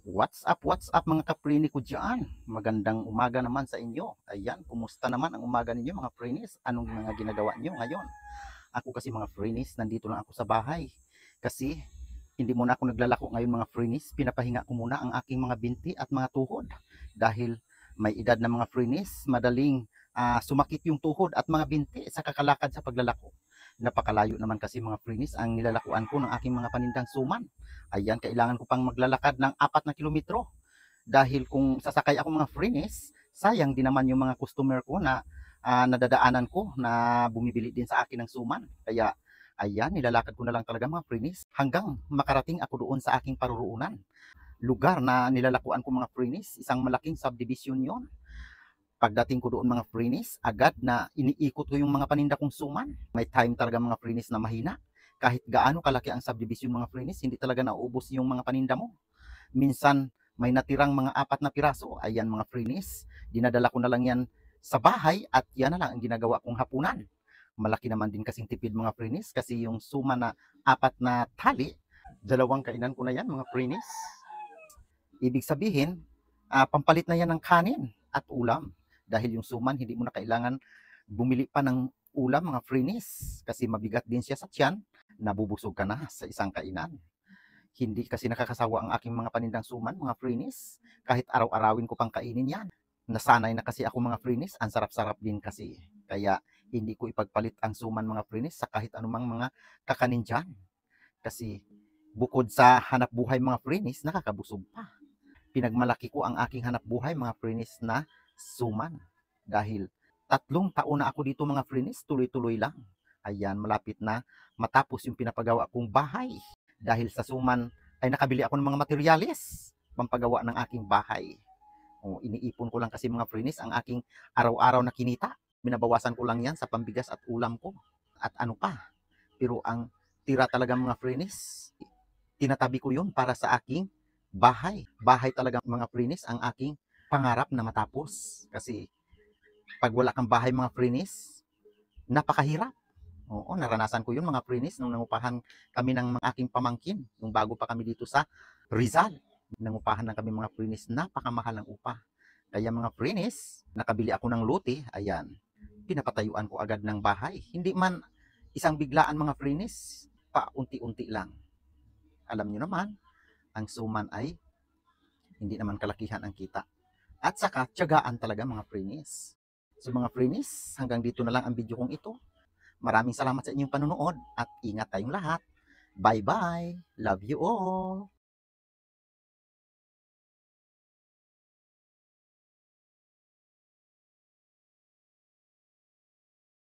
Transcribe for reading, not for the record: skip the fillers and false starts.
What's up mga kaprini ko dyan? Magandang umaga naman sa inyo. Ayan, kumusta naman ang umaga ninyo mga prinis? Anong mga ginagawa nyo ngayon? Ako kasi mga prinis, nandito lang ako sa bahay. Kasi hindi muna ako naglalako ngayon mga prinis. Pinapahinga ko muna ang aking mga binti at mga tuhod. Dahil may edad na mga prinis, madaling sumakit yung tuhod at mga binti sa kakalakad sa paglalako. Napakalayo naman kasi mga prinis ang nilalakuan ko ng aking mga panindang suman. Ayan, kailangan ko pang maglalakad ng 4 na kilometro. Dahil kung sasakay ako mga friends, sayang din naman yung mga customer ko na nadadaanan ko na bumibili din sa akin ng suman. Kaya ayan, nilalakad ko na lang talaga mga friends hanggang makarating ako doon sa aking paruroonan. Lugar na nilalakuan ko mga friends, isang malaking subdivision yon. Pagdating ko doon mga friends, agad na iniikot ko yung mga paninda kong suman. May time talaga mga friends na mahina. Kahit gaano kalaki ang subdivision mga friends, hindi talaga nauubos yung mga paninda mo. Minsan may natirang mga 4 na piraso. Ayan mga frinis, dinadala ko na lang yan sa bahay at yan na lang ang ginagawa kong hapunan. Malaki naman din kasing tipid mga frinis kasi yung suma na 4 na tali, 2 kainan ko na yan mga frinis. Ibig sabihin, pampalit na yan ng kanin at ulam. Dahil yung suman, hindi mo na kailangan bumili pa ng ulam mga frinis kasi mabigat din siya sa tiyan, nabubusog ka na sa isang kainan. Hindi kasi nakakasawa ang aking mga panindang suman, mga frinis. Kahit araw-arawin ko pang kainin yan. Nasanay na kasi ako mga frinis, ang sarap-sarap din kasi. Kaya hindi ko ipagpalit ang suman mga frinis sa kahit anumang mga kakanin dyan. Kasi bukod sa hanap buhay mga frinis, nakakabusog pa. Pinagmalaki ko ang aking hanap buhay mga frinis na suman. Dahil 3 taon na ako dito mga frinis, tuloy-tuloy lang. Ayan, malapit na matapos yung pinapagawa kong bahay. Dahil sa suman ay nakabili ako ng mga materyales pampagawa ng aking bahay. O, iniipon ko lang kasi mga frinis ang aking araw-araw na kinita. Binabawasan ko lang yan sa pambigas at ulam ko. At ano pa. Pero ang tira talaga mga frinis, tinatabi ko yun para sa aking bahay. Bahay talaga mga frinis ang aking pangarap na matapos. Kasi pag wala kang bahay mga frinis, napakahirap. Oo, naranasan ko yun mga frinis nung nangupahan kami ng mga aking pamangkin nung bago pa kami dito sa Rizal. Nangupahan lang kami mga frinis, napakamahal ng upa. Kaya mga frinis, nakabili ako ng lote, ayan, pinapatayuan ko agad ng bahay. Hindi man isang biglaan mga frinis, pa unti-unti lang. Alam nyo naman, ang suman ay hindi naman kalakihan ang kita. At saka, tiyagaan talaga mga frinis. So mga frinis, hanggang dito na lang ang video kong ito. Maraming salamat sa inyong panonood at ingat tayong lahat. Bye-bye. Love you all.